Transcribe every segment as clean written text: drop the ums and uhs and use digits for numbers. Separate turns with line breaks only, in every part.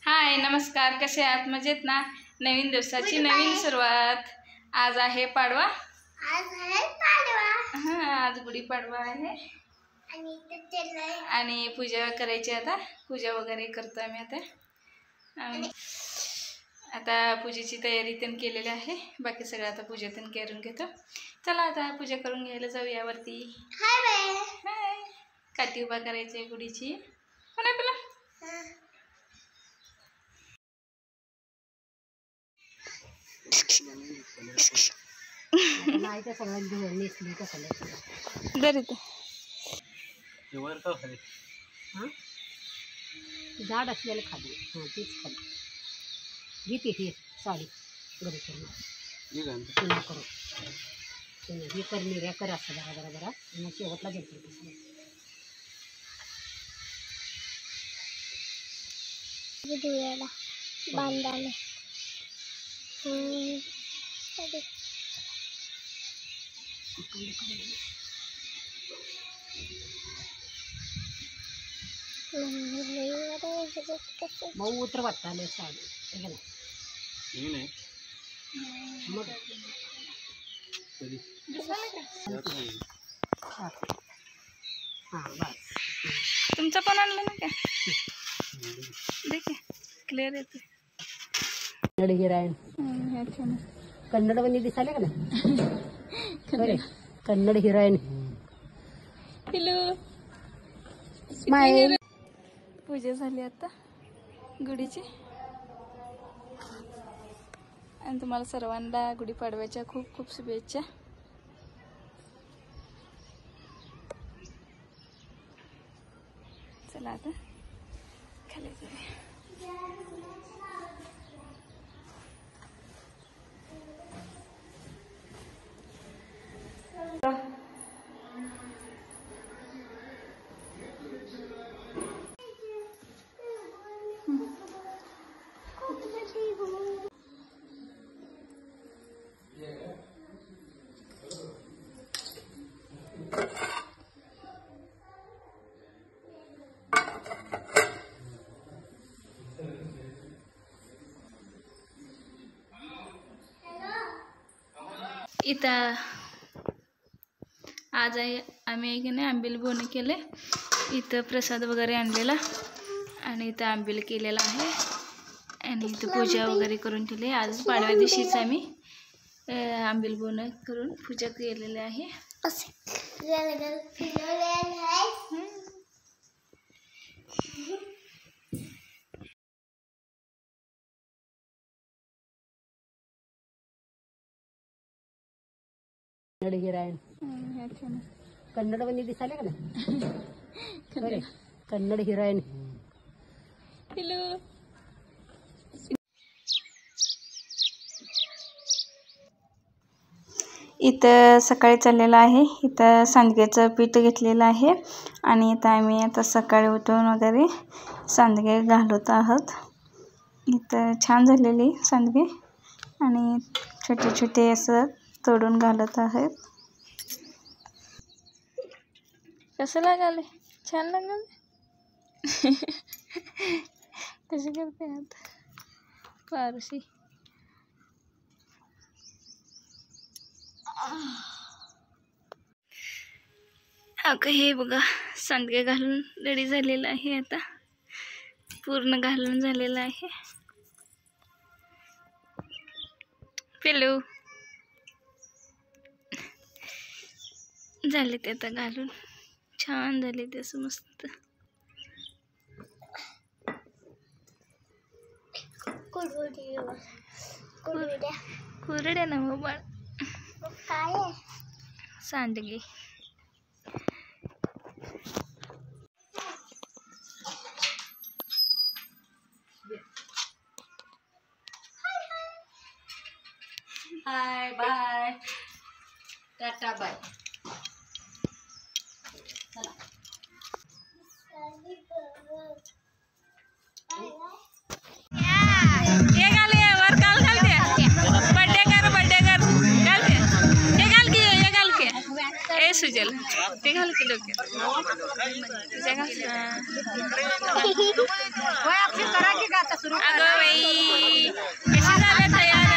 हाय नमस्कार, कसे आहात? मजेत ना? नवीन दिवसाची नवीन सुरुवात. आज आहे पाडवा. आज गुढीपाडवा आहे आणि पूजा करायची. आता पूजा वगैरे करतो आम्ही. आता पूजेची तयारी पण केलेली आहे. बाकी सगळं आता पूजा पण करून घेतो. चला आता पूजा करून घ्यायला जाऊया वरती. हाय काठी उभा करायची गुढीची.
झाड असलेलं खाली तीच खाली घेते ही साडी बरं करू हे कर निर्या कर असं जरा जरा मग शेवटला घेते
डोळ्याला बांधाले
मऊ उतर वाटतं साडी मग हां बस
तुमचं पण आणलं ना काय? देखील क्लिअर येते.
कन्नड हिरायण कन्नड बनी दिसाले का ना बरे कन्नड हिरायण.
Hello
smile.
पूजा झाली आता गुढीची आणि तुम्हाला सर्वांना गुढीपाडव्याच्या खूप खूप शुभेच्छा. चला आता खाली जाऊया. इथं आज आम्ही की नाही आंबील बोनी केले. इथं प्रसाद वगैरे आणलेला आणि इथं आंबील केलेला आहे आणि इथं पूजा वगैरे करून ठेवली. आज पाडव्या दिवशीच आम्ही आंबील बोन करून पूजा केलेली आहे.
कन्नड हिरायण कन्नड बनी दिसाले का ना बरे कन्नड हिरायण.
हॅलो इथं सकाळी चाललेलं आहे. इथं सांडग्याचं पीठ घेतलेलं आहे आणि इथं आम्ही आता सकाळी उठून वगैरे सांडगे घालत आहोत. इथं छान झालेली सांडगे आणि छोटे छोटे असं तोडून घालत आहेत. कसं लागले? छान लागले. कशी करते आता फारशी. अगं हे बघा सांडगे घालून रेडी झालेलं आहे. आता पूर्ण घालून झालेलं आहे. पिलू झाले ते आता घालून छान झाले ते असं मस्त. कुरड्या ना मग बाळ
काय
सांडगे.
Hi bye tata bye. चला
ये घाल ये वर घाल घालते. बर्थडे कर घालते. हे घाल की हे घाल की ए सुजल ते घाल की डोक्यात तुझ्या घाल. अगं बाई कशी झाल्या तयार.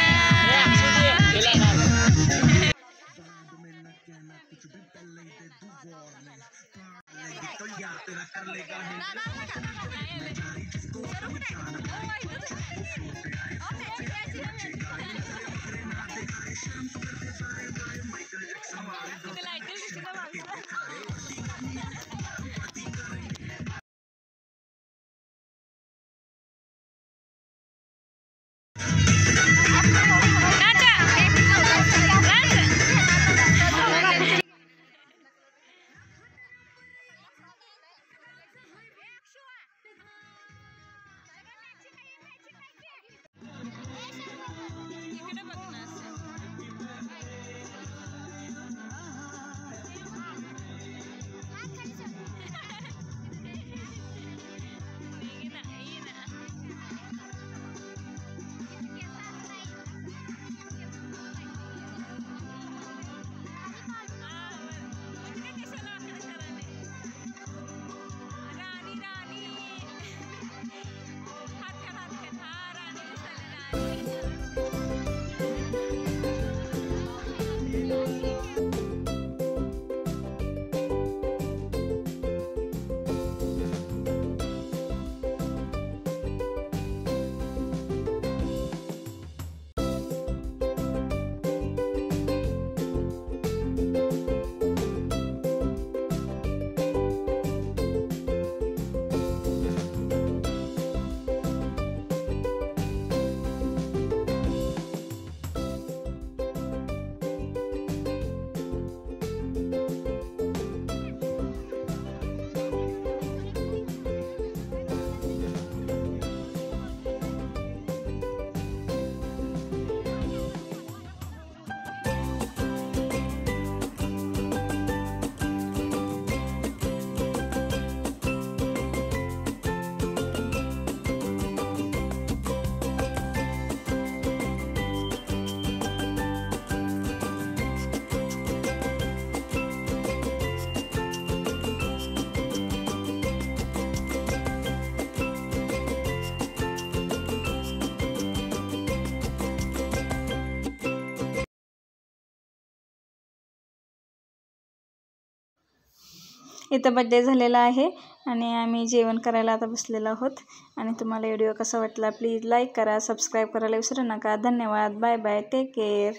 इथं बड्डे झालेला आहे आणि आम्ही जेवण करायला आता बसलेलो आहोत. आणि तुम्हाला व्हिडिओ कसा वाटला प्लीज लाईक करा, सबस्क्राईब करायला विसरू नका. धन्यवाद. Bye bye. Take care.